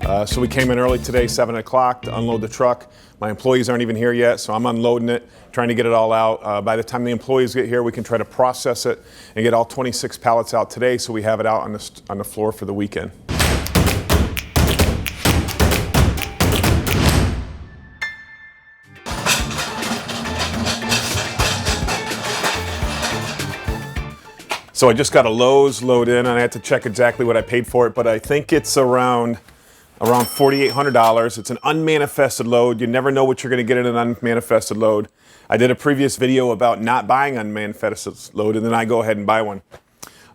So we came in early today, 7 o'clock, to unload the truck. My employees aren't even here yet, so I'm unloading it, trying to get it all out. By the time the employees get here, we can try to process it and get all 26 pallets out today so we have it out on the floor for the weekend. So I just got a Lowes load in, and I had to check exactly what I paid for it, but I think it's around $4,800. It's an unmanifested load. You never know what you're going to get in an unmanifested load. I did a previous video about not buying unmanifested load, and then I go ahead and buy one.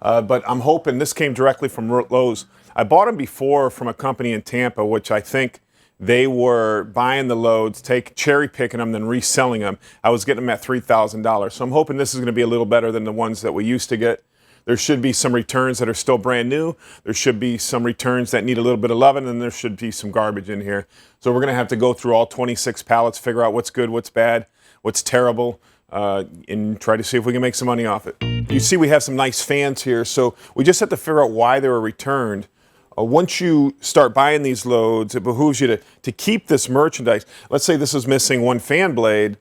But I'm hoping this came directly from Lowes. I bought them before from a company in Tampa, which I think they were buying the loads, cherry picking them, then reselling them. I was getting them at $3,000. So I'm hoping this is going to be a little better than the ones that we used to get. There should be some returns that are still brand new. There should be some returns that need a little bit of loving, and there should be some garbage in here. So we're going to have to go through all 26 pallets, figure out what's good, what's bad, what's terrible, and try to see if we can make some money off it. You see we have some nice fans here, so we just have to figure out why they were returned. Once you start buying these loads, it behooves you to keep this merchandise. Let's say this is missing one fan blade.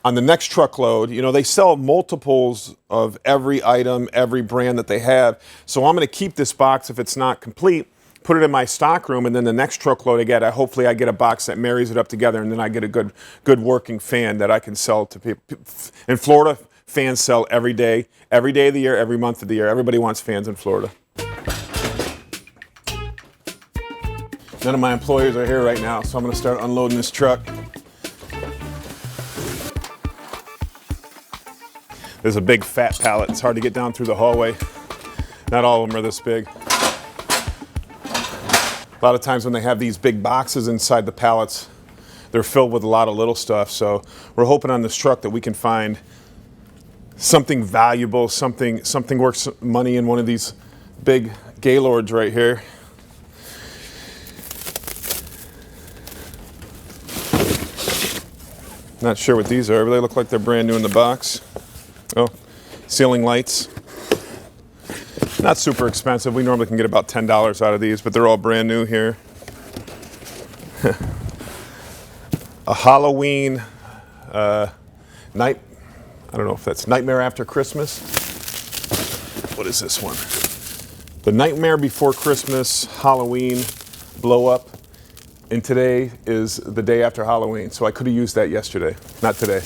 On the next truckload, you know, they sell multiples of every item, every brand that they have. So I'm going to keep this box if it's not complete, put it in my stock room, and then the next truckload hopefully I get a box that marries it up together, and then I get a good working fan that I can sell to people. In Florida, fans sell every day of the year, every month of the year. Everybody wants fans in Florida. None of my employees are here right now, so I'm going to start unloading this truck. There's a big fat pallet. It's hard to get down through the hallway. Not all of them are this big. A lot of times when they have these big boxes inside the pallets, they're filled with a lot of little stuff. So we're hoping on this truck that we can find something valuable, something worth money in one of these big Gaylords right here. Not sure what these are, but they look like they're brand new in the box. Oh, ceiling lights. Not super expensive. We normally can get about $10 out of these, but they're all brand new here. A Halloween night. I don't know if that's Nightmare After Christmas. What is this one? The Nightmare Before Christmas Halloween blow up. And today is the day after Halloween, so I could have used that yesterday, not today.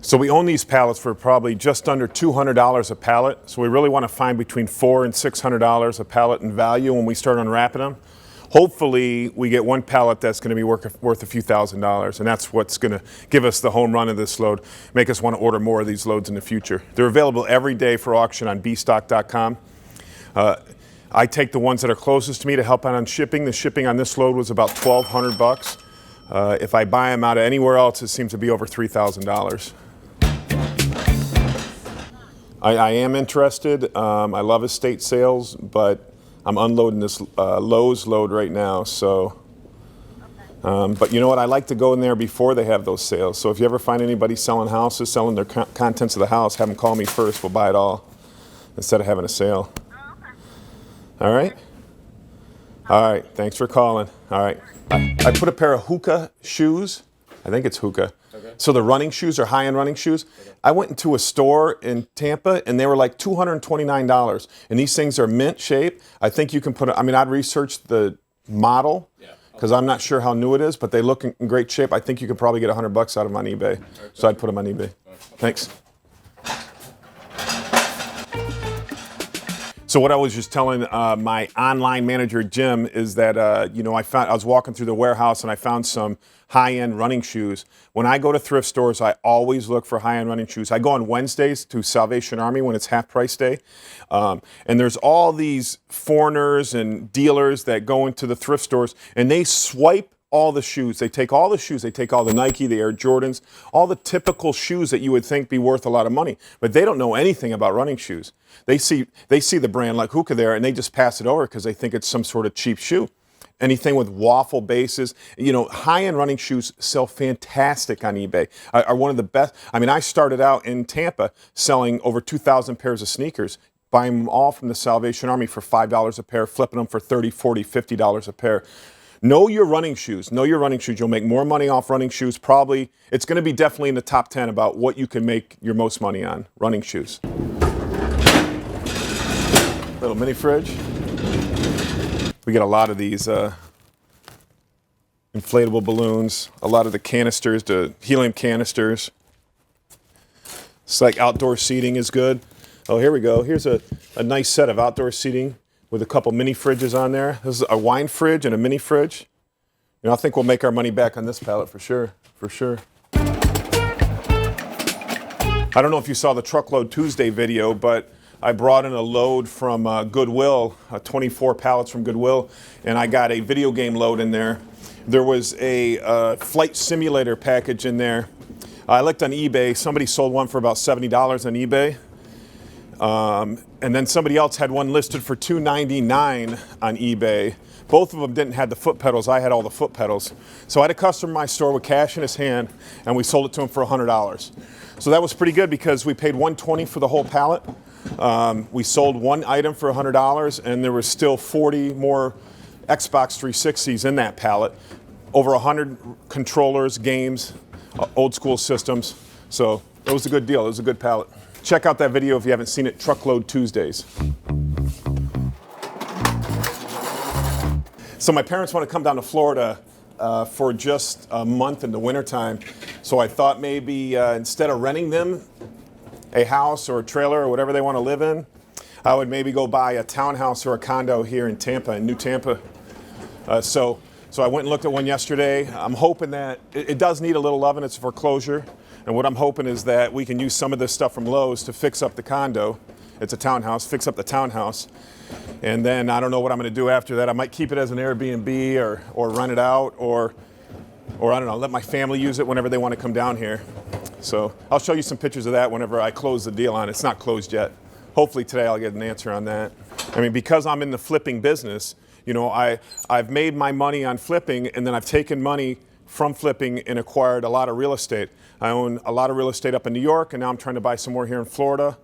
So we own these pallets for probably just under $200 a pallet. So we really want to find between $400 and $600 a pallet in value when we start unwrapping them. Hopefully we get one pallet that's going to be worth a few $1,000s, and that's what's going to give us the home run of this load, make us want to order more of these loads in the future. They're available every day for auction on bstock.com. I take the ones that are closest to me to help out on shipping. The shipping on this load was about $1,200. If I buy them out of anywhere else, it seems to be over $3,000. I am interested. I love estate sales, but I'm unloading this Lowes load right now. So, but you know what? I like to go in there before they have those sales. So if you ever find anybody selling houses, selling their contents of the house, have them call me first. We'll buy it all instead of having a sale. All right? All right. Thanks for calling. All right. I put a pair of Hoka shoes. I think it's Hoka. Okay. So the running shoes are high-end running shoes. Okay. I went into a store in Tampa, and they were like $229. And these things are mint shape. I think you can put I'd research the model because I'm not sure how new it is, but they look in great shape. I think you could probably get $100 out of them on eBay. Right, so I'd put them on eBay. Right. Thanks. So what I was just telling my online manager, Jim, is that, I was walking through the warehouse and I found some high-end running shoes. When I go to thrift stores, I always look for high-end running shoes. I go on Wednesdays to Salvation Army when it's half price day. And there's all these foreigners and dealers that go into the thrift stores and they swipe all the shoes. They take all the shoes. They take all the Nike, the Air Jordans, all the typical shoes that you would think be worth a lot of money. But they don't know anything about running shoes. They see the brand like Hoka there and they just pass it over because they think it's some sort of cheap shoe. anything with waffle bases. You know, high-end running shoes sell fantastic on eBay. Are one of the best. I mean, I started out in Tampa selling over 2,000 pairs of sneakers, buying them all from the Salvation Army for $5 a pair, flipping them for $30, $40, $50 a pair. Know your running shoes. Know your running shoes. You'll make more money off running shoes. Probably, it's going to be definitely in the top 10 about what you can make your most money on, running shoes. Little mini fridge. We get a lot of these inflatable balloons, a lot of the canisters, the helium canisters. It's like outdoor seating is good. Oh, here we go. Here's a nice set of outdoor seating with a couple mini fridges on there. This is a wine fridge and a mini fridge. You know, I think we'll make our money back on this pallet for sure, for sure. I don't know if you saw the Truckload Tuesday video, but I brought in a load from Goodwill, 24 pallets from Goodwill, and I got a video game load in there. There was a flight simulator package in there. I looked on eBay. Somebody sold one for about $70 on eBay. And then somebody else had one listed for $299 on eBay. Both of them didn't have the foot pedals. I had all the foot pedals. So I had a customer in my store with cash in his hand, and we sold it to him for $100. So that was pretty good because we paid $120 for the whole pallet. We sold one item for $100, and there was still 40 more Xbox 360s in that pallet. Over 100 controllers, games, old school systems. So it was a good deal. It was a good pallet. Check out that video if you haven't seen it, Truckload Tuesdays. So my parents want to come down to Florida for just a month in the wintertime. So I thought maybe instead of renting them a house or a trailer or whatever they want to live in, I would maybe go buy a townhouse or a condo here in Tampa, in New Tampa. So I went and looked at one yesterday. I'm hoping that it does need a little loving. It's a foreclosure. And what I'm hoping is that we can use some of this stuff from Lowe's to fix up the condo. It's a townhouse, fix up the townhouse. And then I don't know what I'm going to do after that. I might keep it as an Airbnb or rent it out or I don't know, let my family use it whenever they want to come down here. So I'll show you some pictures of that whenever I close the deal on it. It's not closed yet. Hopefully today I'll get an answer on that. I mean, because I'm in the flipping business, you know, I've made my money on flipping, and then I've taken money from flipping and acquired a lot of real estate. I own a lot of real estate up in New York, and now I'm trying to buy some more here in Florida.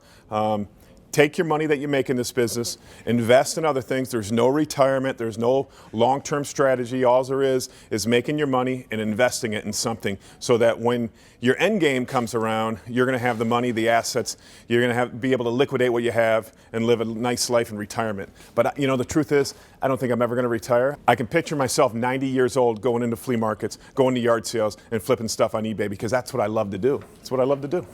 Take your money that you make in this business, invest in other things. There's no retirement. There's no long-term strategy. All there is making your money and investing it in something so that when your end game comes around, you're going to have the money, the assets. You're going to be able to liquidate what you have and live a nice life in retirement. But, you know, the truth is, I don't think I'm ever going to retire. I can picture myself 90 years old going into flea markets, going to yard sales, and flipping stuff on eBay because that's what I love to do. It's what I love to do.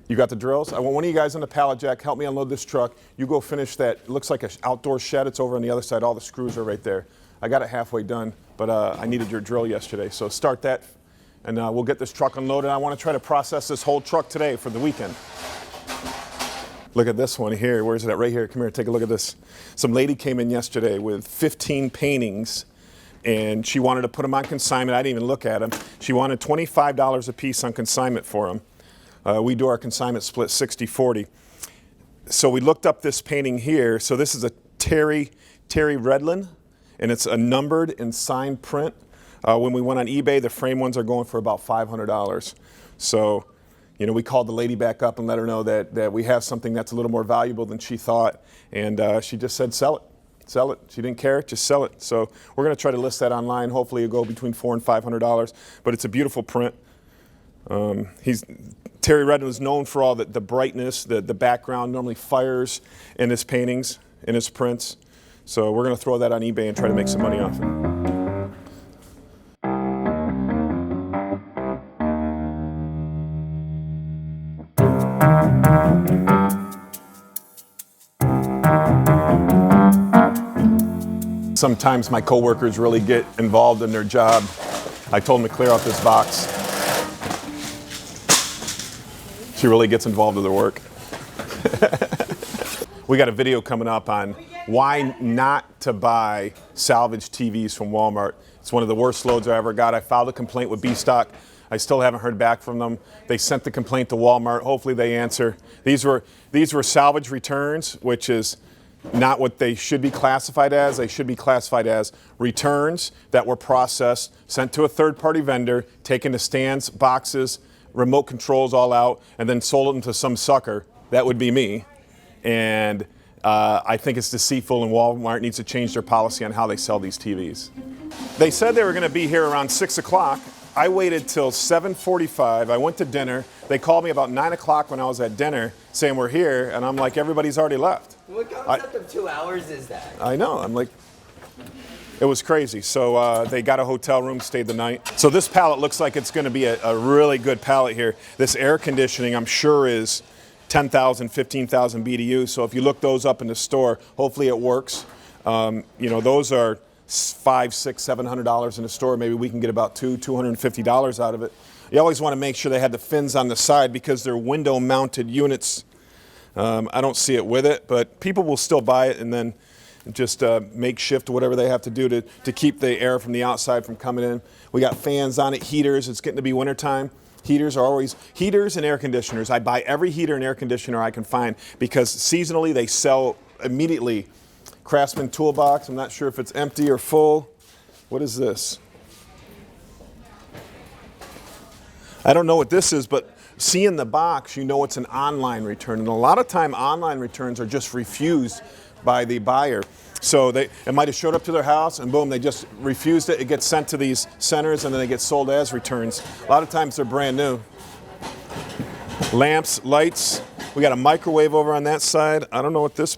You got the drills? I want one of you guys on the pallet jack. Help me unload this truck. You go finish that. It looks like an outdoor shed. It's over on the other side. All the screws are right there. I got it halfway done, but I needed your drill yesterday. So start that, and we'll get this truck unloaded. I want to try to process this whole truck today for the weekend. Look at this one here. Where's it at? Right here. Come here. Take a look at this. Some lady came in yesterday with 15 paintings, and she wanted to put them on consignment. I didn't even look at them. She wanted $25 a piece on consignment for them. We do our consignment split 60-40. So we looked up this painting here. So this is a Terry Redlin, and it's a numbered and signed print. When we went on eBay, the frame ones are going for about $500. So, you know, we called the lady back up and let her know that we have something that's a little more valuable than she thought, and she just said sell it. Sell it. She didn't care, just sell it. So we're going to try to list that online. Hopefully it'll go between $400 and $500, but it's a beautiful print. Terry Redden is known for all the brightness, the background, normally fires in his paintings, in his prints. So we're going to throw that on eBay and try to make some money off it. Sometimes my coworkers really get involved in their job. I told them to clear out this box. She really gets involved with her work. We got a video coming up on why not to buy salvage TVs from Walmart. It's one of the worst loads I ever got. I filed a complaint with B-Stock. I still haven't heard back from them. They sent the complaint to Walmart. Hopefully they answer. These were salvage returns, which is not what they should be classified as. They should be classified as returns that were processed, sent to a third-party vendor, taken to stands, boxes, remote controls all out, and then sold them to some sucker. That would be me. And I think it's deceitful, and Walmart needs to change their policy on how they sell these TVs. They said they were going to be here around 6 o'clock. I waited till 7:45. I went to dinner. They called me about 9 o'clock when I was at dinner saying we're here, and I'm like, everybody's already left. What concept of 2 hours is that? I know. I'm like, it was crazy. So they got a hotel room, stayed the night. So this pallet looks like it's going to be a really good pallet here. This air conditioning, I'm sure, is 10,000, 15,000 BTUs. So if you look those up in the store, hopefully it works. Those are $500, $600, $700 in the store. Maybe we can get about $250 out of it. You always want to make sure they had the fins on the side because they're window mounted units. I don't see it with it, but people will still buy it and then just makeshift whatever they have to do to keep the air from the outside from coming in. We got fans on it, heaters. It's getting to be wintertime. Heaters and air conditioners. I buy every heater and air conditioner I can find because seasonally they sell immediately. Craftsman toolbox. I'm not sure if it's empty or full. What is this? I don't know what this is, but seeing the box, you know it's an online return. And a lot of time online returns are just refused by the buyer. So it might have showed up to their house and boom, they just refused it. It gets sent to these centers and then they get sold as returns. A lot of times they're brand new. Lamps, lights. We got a microwave over on that side. I don't know what this.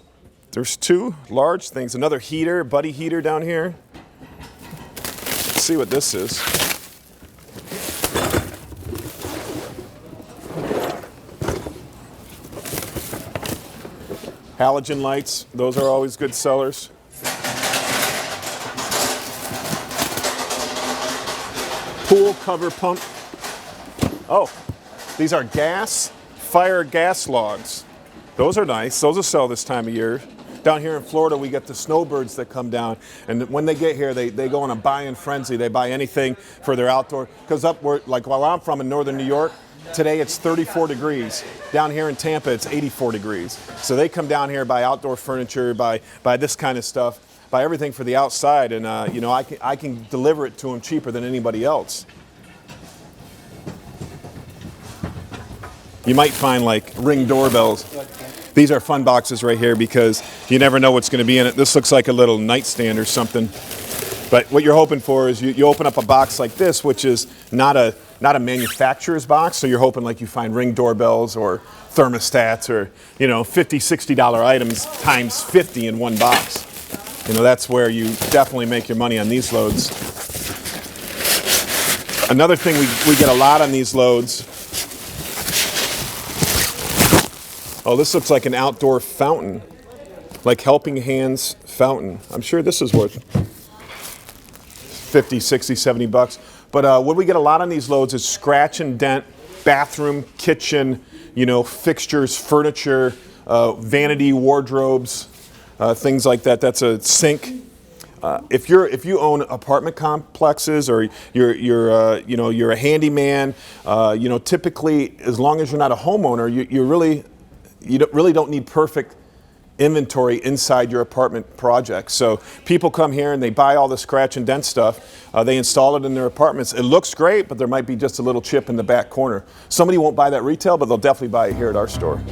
There's two large things. Another heater, buddy heater down here. Let's see what this is. Halogen lights, those are always good sellers. Pool cover pump. Oh, these are fire gas logs. Those are nice. Those will sell this time of year. Down here in Florida, we get the snowbirds that come down, and when they get here, they go on a buy-in frenzy. They buy anything for their outdoor. Because like where I'm from in northern New York, today it's 34 degrees. Down here in Tampa, it's 84 degrees. So they come down here, buy outdoor furniture, buy this kind of stuff, buy everything for the outside, and I can deliver it to them cheaper than anybody else. You might find like Ring doorbells. These are fun boxes right here because you never know what's going to be in it. This looks like a little nightstand or something. But what you're hoping for is you open up a box like this, which is not a manufacturer's box. So you're hoping like you find Ring doorbells or thermostats or, $50, $60 items times 50 in one box. That's where you definitely make your money on these loads. Another thing we get a lot on these loads. Oh, this looks like an outdoor fountain, like Helping Hands fountain. I'm sure this is worth 50, 60, 70 bucks. But what we get a lot on these loads is scratch and dent, bathroom, kitchen, fixtures, furniture, vanity wardrobes, things like that. That's a sink. If you own apartment complexes or you're a handyman, typically as long as you're not a homeowner, you really don't need perfect inventory inside your apartment project. So people come here and they buy all the scratch and dent stuff. They install it in their apartments. It looks great, but there might be just a little chip in the back corner. Somebody won't buy that retail, but they'll definitely buy it here at our store.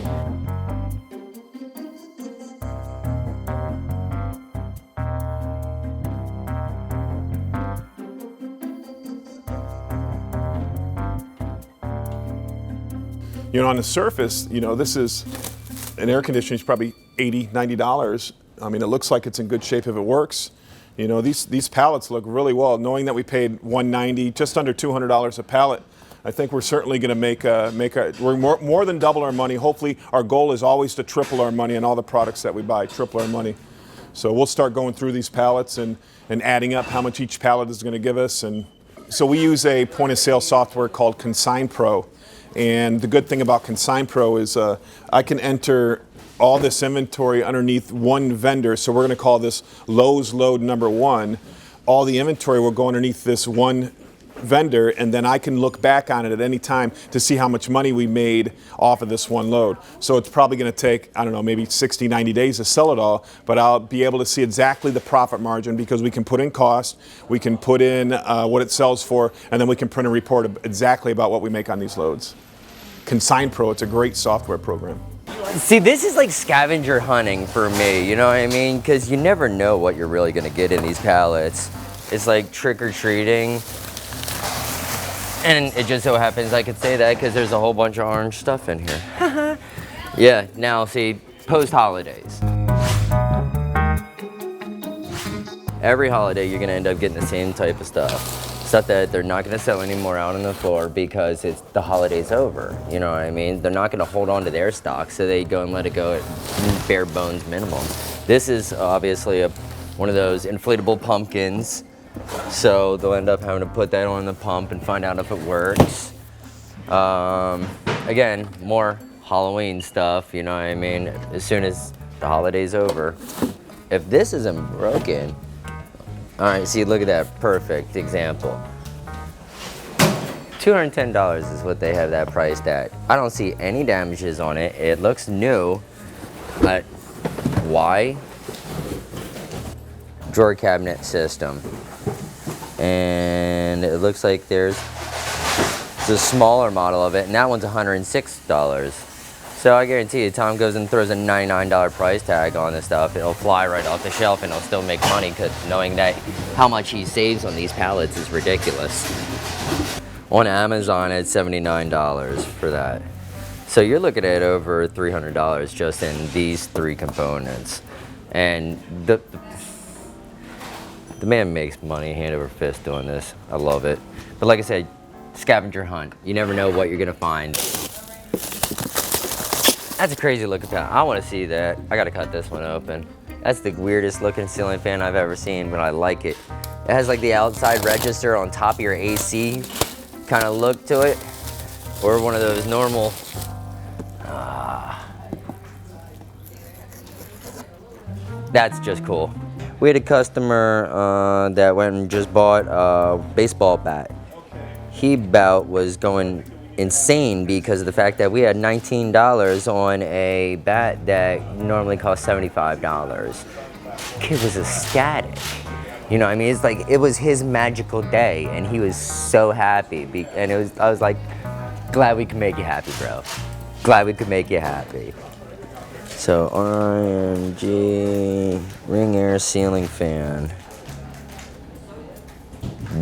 On the surface, this is an air conditioner is probably $80, $90. I mean, it looks like it's in good shape if it works. These pallets look really well. Knowing that we paid $190, just under $200 a pallet, I think we're certainly going to we're more than double our money. Hopefully, our goal is always to triple our money on all the products that we buy, triple our money. So we'll start going through these pallets and adding up how much each pallet is going to give us. And so we use a point of sale software called Consign Pro. And the good thing about Consign Pro is I can enter all this inventory underneath one vendor. So we're going to call this Lowes Load number 1. all the inventory will go underneath this one vendor, and then I can look back on it at any time to see how much money we made off of this one load. So it's probably going to take, I don't know, maybe 60, 90 days to sell it all, but I'll be able to see exactly the profit margin because we can put in cost, we can put in what it sells for, and then we can print a report exactly about what we make on these loads. Consign Pro, it's a great software program. See, this is like scavenger hunting for me, you know what I mean? Because you never know what you're really going to get in these pallets. It's like trick-or-treating. And it just so happens I could say that because there's a whole bunch of orange stuff in here. Yeah, now see, post-holidays. Every holiday you're gonna end up getting the same type of stuff. Stuff that they're not gonna sell anymore out on the floor because it's the holiday's over. You know what I mean? They're not gonna hold on to their stock, so they go and let it go at bare bones minimum. This is obviously one of those inflatable pumpkins. So they'll end up having to put that on the pump and find out if it works. Again, more Halloween stuff, you know what I mean? As soon as the holiday's over. If this isn't broken, all right, see, look at that, perfect example. $210 is what they have that priced at. I don't see any damages on it. It looks new, but why? Drawer cabinet system. And it looks like there's a smaller model of it, and that one's $106. So I guarantee you, Tom goes and throws a $99 price tag on this stuff, it'll fly right off the shelf and he'll still make money because knowing that how much he saves on these pallets is ridiculous. On Amazon, it's $79 for that. So you're looking at over $300 just in these three components. And the man makes money hand over fist doing this. I love it. But like I said, scavenger hunt. You never know what you're gonna find. That's a crazy looking fan. I wanna see that. I gotta cut this one open. That's the weirdest looking ceiling fan I've ever seen, but I like it. It has like the outside register on top of your AC kind of look to it. Or one of those normal, that's just cool. We had a customer that went and just bought a baseball bat. He about was going insane because of the fact that we had $19 on a bat that normally costs $75. Kid was ecstatic. You know what I mean? It's like, it was his magical day and he was so happy. And I was like, glad we could make you happy, bro. Glad we could make you happy. So RMG ring air ceiling fan.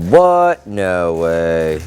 What? No way.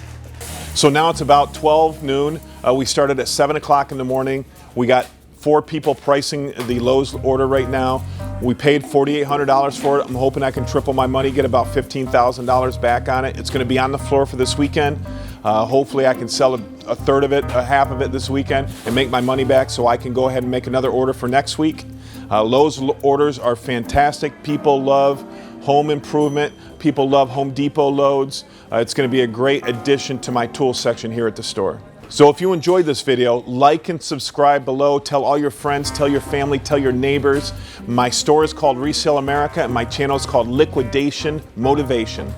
So now it's about 12 noon. We started at 7 o'clock in the morning. We got 4 people pricing the Lowe's order right now. We paid $4,800 for it. I'm hoping I can triple my money, get about $15,000 back on it. It's going to be on the floor for this weekend. Hopefully I can sell a third of it, a half of it this weekend and make my money back so I can go ahead and make another order for next week. Lowe's orders are fantastic. People love home improvement. People love Home Depot loads. It's going to be a great addition to my tool section here at the store. So if you enjoyed this video, like and subscribe below. Tell all your friends, tell your family, tell your neighbors. My store is called Resell America and my channel is called Liquidation Motivation.